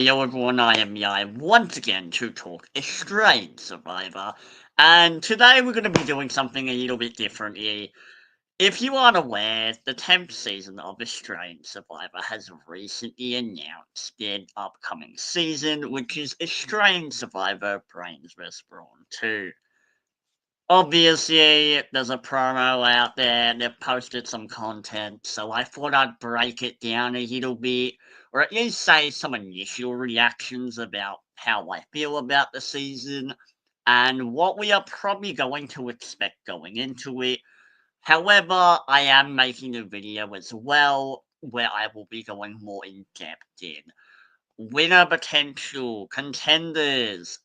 Hello everyone, I am Yai once again to talk Australian Survivor, and today we're going to be doing something a little bit different here. If you aren't aware, the 10th season of Australian Survivor has recently announced their upcoming season, which is Australian Survivor Brains vs. Brawn 2. Obviously, there's a promo out there, they've posted some content, so I thought I'd break it down a little bit, or at least say some initial reactions about how I feel about the season, and what we are probably going to expect going into it. However, I am making a video as well, where I will be going more in depth in winner potential, contenders,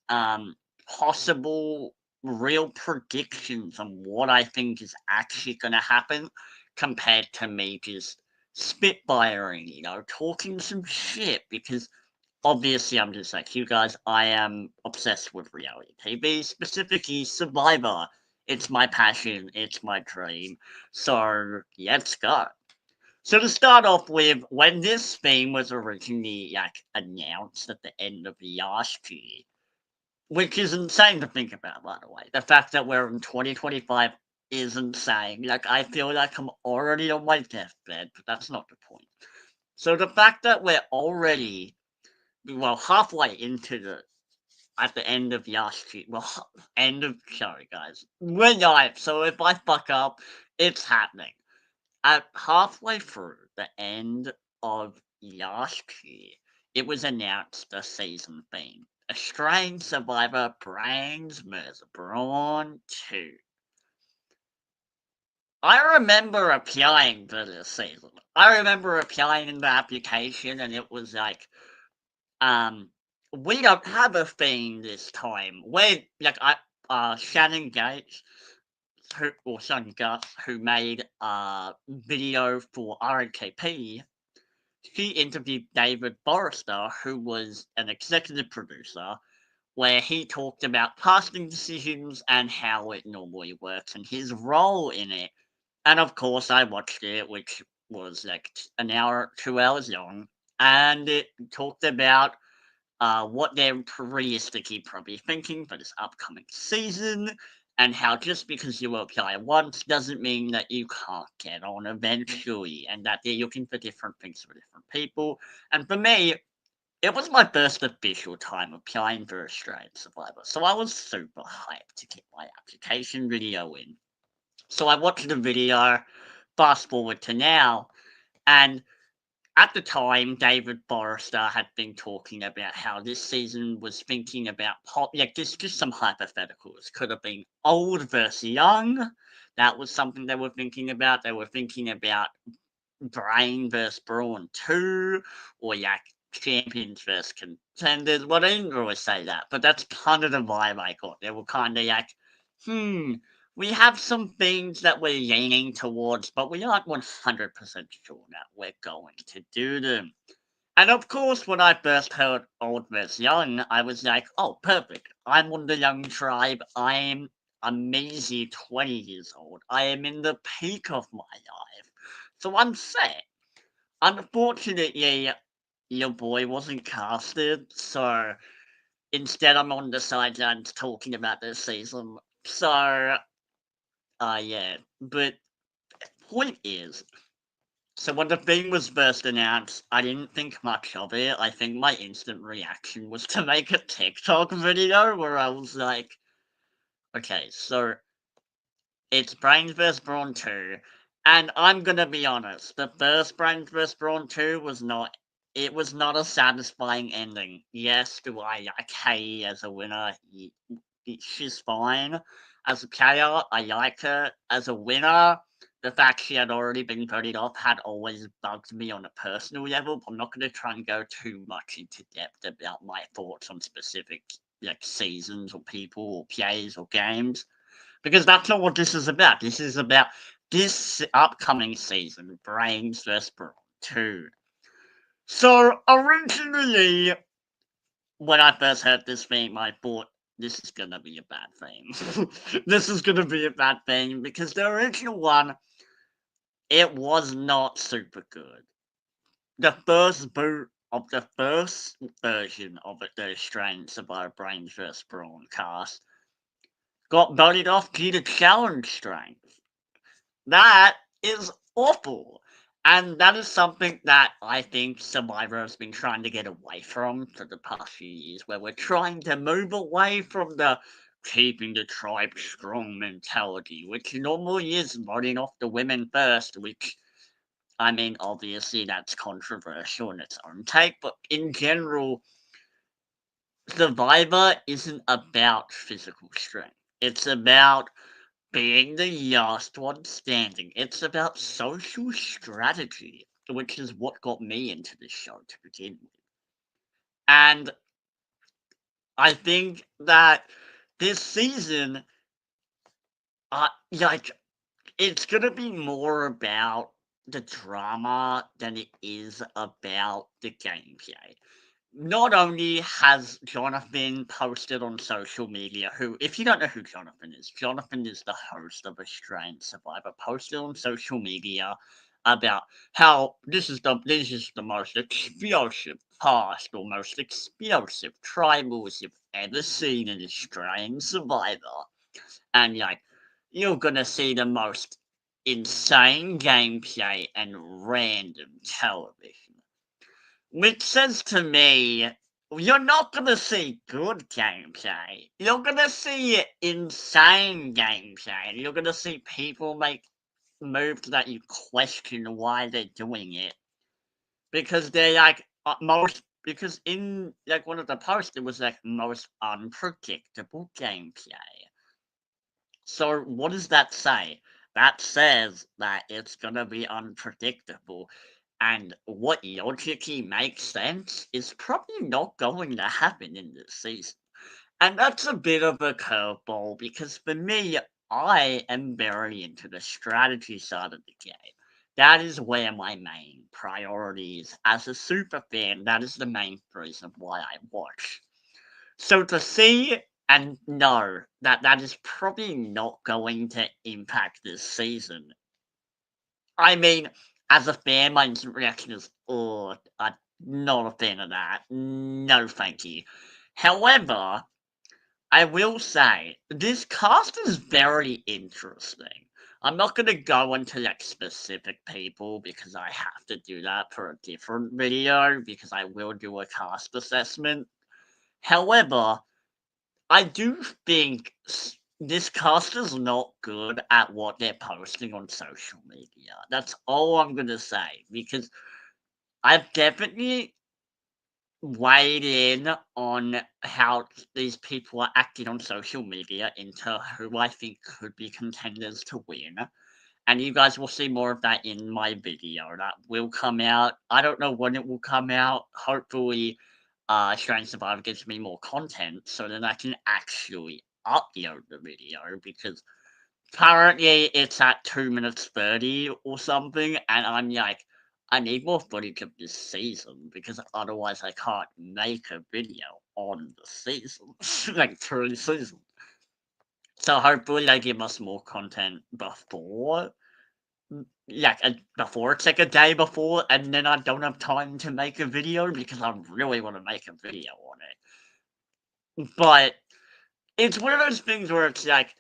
possible real predictions on what I think is actually going to happen compared to me just spitfiring, talking some shit because obviously I'm just like you guys, I am obsessed with reality TV, specifically Survivor. It's my passion, it's my dream. So let's go. So to start off with, when this theme was originally announced at the end of last year, which is insane to think about, by the way. The fact that we're in 2025 is insane. I feel like I'm already on my deathbed, but that's not the point. So the fact that we're already, halfway into at the end of last year, sorry guys, we're live, so if I fuck up, it's happening. At halfway through the end of last year, it was announced the season theme. Australian Survivor Brains vs. Brawn 2. I remember applying for this season. I remember applying in the application and it was like, we don't have a theme this time. Shannon Gates, Shannon Gus, who made a video for RKP, she interviewed David Forrester, who was an executive producer, where he talked about casting decisions and how it normally works and his role in it. And of course, I watched it, which was like an hour, 2 hours long, and it talked about what they're realistically probably thinking for this upcoming season, and how just because you apply once doesn't mean that you can't get on eventually, and that they're looking for different things for different people. And for me, it was my first official time applying for Australian Survivor, so I was super hyped to get my application video in. So I watched the video, fast forward to now, and at the time, David Forrester had been talking about how this season was thinking about just some hypotheticals. Could have been old versus young. That was something they were thinking about. They were thinking about Brain versus Brawn 2, or champions versus contenders. Well, they didn't really say that, but that's kind of the vibe I got. They were kind of like, we have some things that we're leaning towards, but we aren't 100% sure that we're going to do them. And of course, when I first heard Old vs. Young, I was like, oh, perfect. I'm on the young tribe. I'm a measly 20 years old. I am in the peak of my life. So I'm set. Unfortunately, your boy wasn't casted, so instead I'm on the sidelines talking about this season. So, yeah. But point is, so when the thing was first announced, I didn't think much of it. I think my instant reaction was to make a TikTok video where I was like, okay, so it's Brains vs. Brawn 2, and I'm gonna be honest, the first Brains vs. Brawn 2 was not a satisfying ending. Yes, do I like Kay as a winner? She's fine. As a player, I like her. As a winner, the fact she had already been voted off had always bugged me on a personal level. I'm not going to try and go too much into depth about my thoughts on specific seasons or people or plays or games, because that's not what this is about. This is about this upcoming season, Brains vs. Brawn 2. So originally, when I first heard this theme, I thought this is gonna be a bad thing. This is gonna be a bad thing because the original one, it was not super good. The first boot of the first version of the Australian Survivor Brains vs. Brawn cast got voted off due to challenge strength. That is awful. And that is something that I think Survivor has been trying to get away from for the past few years, where we're trying to move away from the keeping the tribe strong mentality, which normally is voting off the women first, which, I mean, obviously that's controversial in its own take, but in general, Survivor isn't about physical strength. It's about being the last one standing. It's about social strategy, which is what got me into this show to begin with. And I think that this season, like, it's gonna be more about the drama than it is about the gameplay. Not only has Jonathan posted on social media, who, if you don't know who Jonathan is the host of Australian Survivor, posted on social media about how this is the most explosive past or most explosive tribals you've ever seen in Australian Survivor. And like, you're gonna see the most insane gameplay and random television. Which says to me, you're not gonna see good gameplay. You're gonna see insane gameplay. You're gonna see people make moves that you question why they're doing it. Because they're like because in like one of the posts it was like most unpredictable gameplay. So what does that say? That says that it's gonna be unpredictable. And what logically makes sense is probably not going to happen in this season. And that's a bit of a curveball because for me, I am very into the strategy side of the game. That is where my main priority is. As a super fan, that is the main reason why I watch. So to see and know that that is probably not going to impact this season. I mean, as a fan, my instant reaction is, oh, I'm not a fan of that. No, thank you. However, I will say this cast is very interesting. I'm not going to go into like specific people because I have to do that for a different video because I will do a cast assessment. However, I do think this cast is not good at what they're posting on social media. That's all I'm gonna say because I've definitely weighed in on how these people are acting on social media into who I think could be contenders to win. And you guys will see more of that in my video that will come out. I don't know when it will come out. Hopefully, Australian Survivor gives me more content so that I can actually upload the video because currently it's at 2 minutes 30 or something, and I'm like, I need more footage of this season because otherwise I can't make a video on the season, like through the season. So hopefully they give us more content before like before it's like a day before, and then I don't have time to make a video because I really want to make a video on it. But it's one of those things where it's like,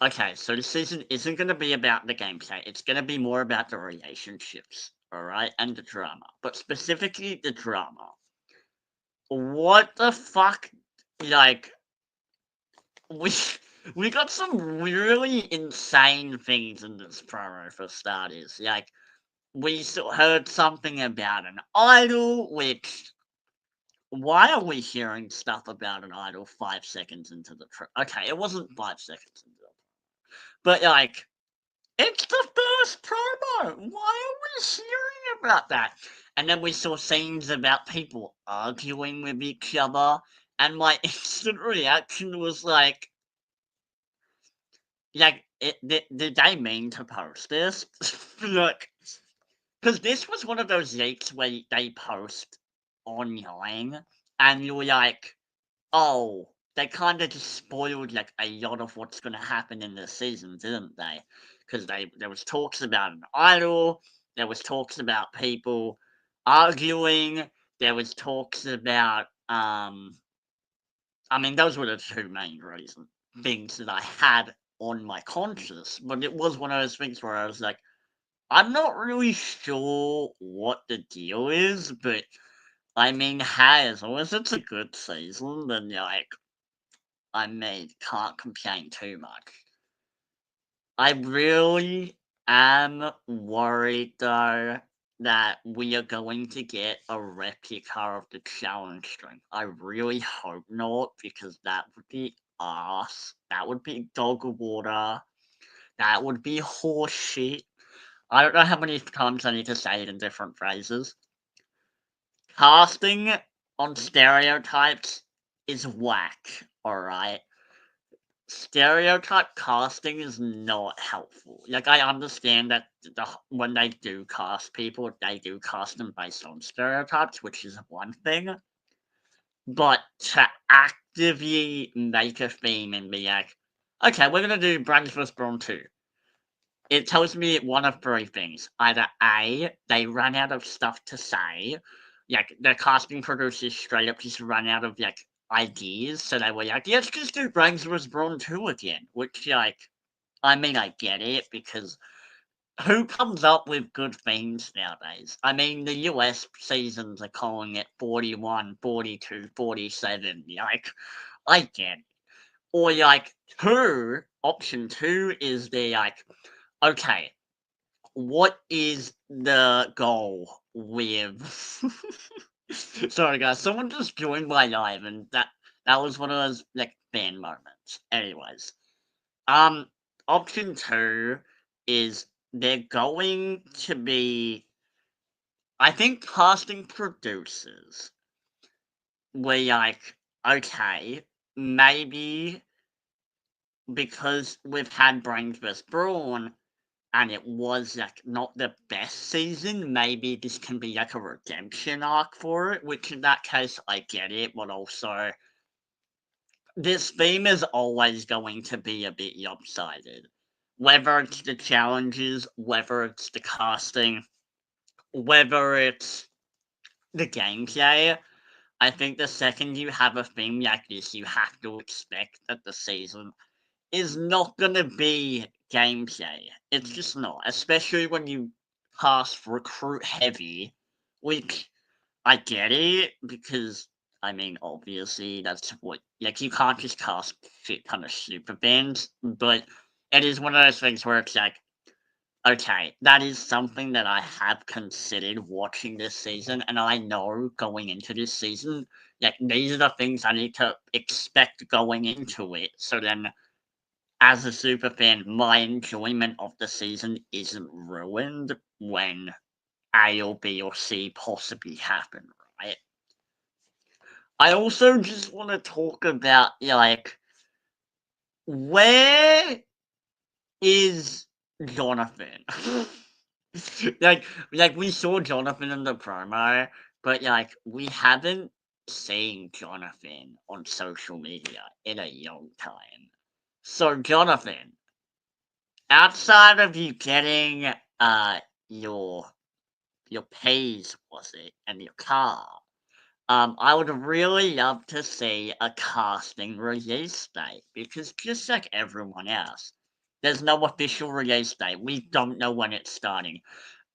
okay, so the season isn't going to be about the gameplay. It's going to be more about the relationships, all right, and the drama. But specifically the drama. What the fuck? Like, we we got some really insane things in this promo for starters. Like, we heard something about an idol, which why are we hearing stuff about an idol 5 seconds into the trip? Okay, it wasn't 5 seconds into it, but like, it's the first promo. Why are we hearing about that? And then we saw scenes about people arguing with each other, and my instant reaction was like, did they mean to post this? Like, because this was one of those leaks where they post online and you're like, oh, they kind of just spoiled like a lot of what's going to happen in this season, didn't they? Because there was talks about an idol, there was talks about people arguing. There was talks about, I mean, those were the two main reason things that I had on my conscience, but it was one of those things where I was like, I'm not really sure what the deal is, but I mean, hey, as long as it's a good season, then like, I mean, can't complain too much. I really am worried though that we are going to get a replica of the challenge string. I really hope not, because that would be ass. That would be dog water. That would be horse shit. I don't know how many times I need to say it in different phrases. Casting on stereotypes is whack, alright? Stereotype casting is not helpful. Like, I understand that when they do cast people, they do cast them based on stereotypes, which is one thing. But to actively make a theme and be like, okay, we're gonna do Brawn vs. Brawn 2. It tells me one of three things. Either A, they run out of stuff to say, like the casting producers straight up just run out of like ideas, so they were like, let's just do Brawn vs. Brawn 2 again. Which, like, I mean, I get it, because who comes up with good themes nowadays? I mean, the US seasons are calling it 41, 42, 47. Like, I get it. Or like option two is the like, okay, what is the goal with sorry guys, someone just joined my live, and that was one of those like fan moments. Anyways, um option two is they're going to be, I think, casting producers were like, okay, maybe because we've had Brains vs. Brawn, and it was like not the best season, maybe this can be like a redemption arc for it, which in that case I get it, but also this theme is always going to be a bit lopsided. Whether it's the challenges, whether it's the casting, whether it's the gameplay, I think the second you have a theme like this, you have to expect that the season is not gonna be gameplay. It's just not, especially when you cast recruit heavy, which I get it, because I mean, obviously that's what, like, you can't just cast shit ton of super bands, but it is one of those things where it's like, okay, that is something that I have considered watching this season, and I know going into this season, like, these are the things I need to expect going into it, so then as a super fan, my enjoyment of the season isn't ruined when A or B or C possibly happen, right? I also just want to talk about, like, where is Jonathan? like, we saw Jonathan in the promo, but like we haven't seen Jonathan on social media in a long time. So Jonathan, outside of you getting your pays, was it, and your car, I would really love to see a casting release date, because just like everyone else, there's no official release date. We don't know when it's starting.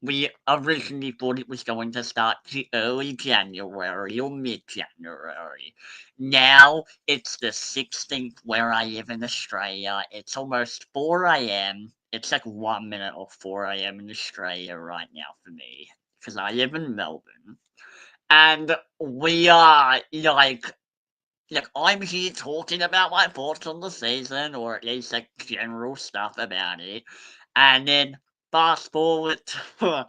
We originally thought it was going to start early January or mid-January. Now it's the 16th where I live in Australia. It's almost 4 a.m. It's like 1 minute or 4 a.m. in Australia right now for me, because I live in Melbourne. And we are like I'm here talking about my thoughts on the season, or at least like general stuff about it. And then fast forward to,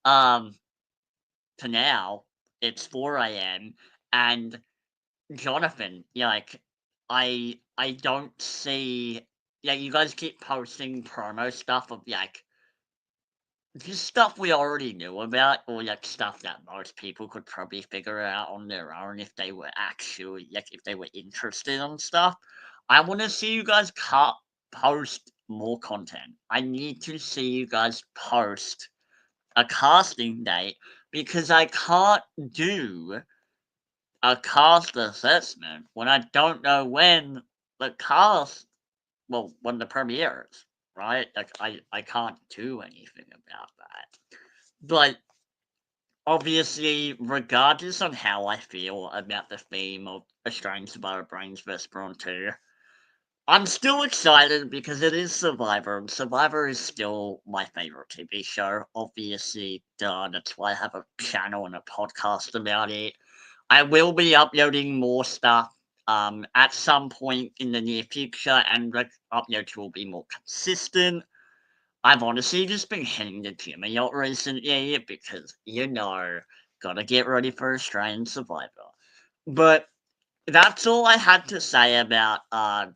um to now, it's 4 a.m. and Jonathan, like, I don't see, yeah, you guys keep posting promo stuff of like just stuff we already knew about, or like stuff that most people could probably figure out on their own if they were actually, like, if they were interested in stuff. I want to see you guys post more content. I need to see you guys post a casting date because I can't do a cast assessment when I don't know when the cast, well, when the premieres, right? Like I can't do anything about that. But obviously, regardless of how I feel about the theme of Australian Survivor Brains vs. Brawn 2, I'm still excited because it is Survivor, and Survivor is still my favorite TV show. Obviously, that's why I have a channel and a podcast about it. I will be uploading more stuff at some point in the near future, and the uploads will be more consistent. I've honestly just been hitting the gym a lot recently because, gotta get ready for Australian Survivor. But that's all I had to say about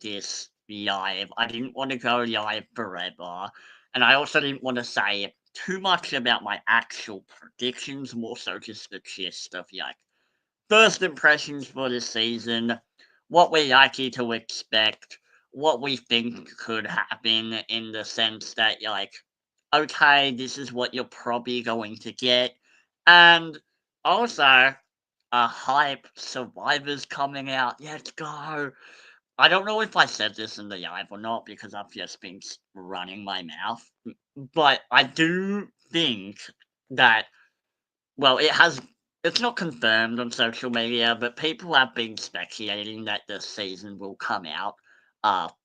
this live. I didn't want to go live forever, and I also didn't want to say too much about my actual predictions, more so just the gist of like first impressions for the season, what we're likely to expect, what we think could happen in the sense that, like, okay, this is what you're probably going to get. And also, a hype Survivor's coming out. Let's go. I don't know if I said this in the live or not because I've just been running my mouth. But I do think that, well, it's not confirmed on social media, but people have been speculating that the season will come out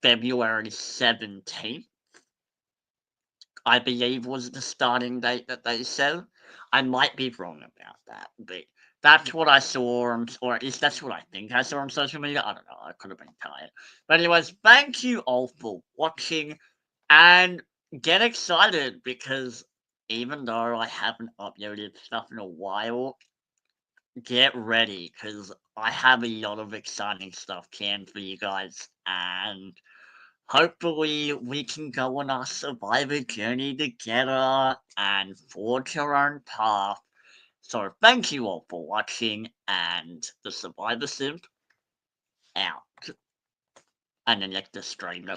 February 17th, I believe was the starting date that they said. I might be wrong about that, but that's what I saw or at least that's what I think I saw on social media. I don't know, I could have been tired. But anyways, thank you all for watching and get excited because even though I haven't uploaded stuff in a while, get ready because I have a lot of exciting stuff planned for you guys, and hopefully we can go on our survivor journey together and forge our own path. So thank you all for watching, and the Survivor Sim out. And then let the stream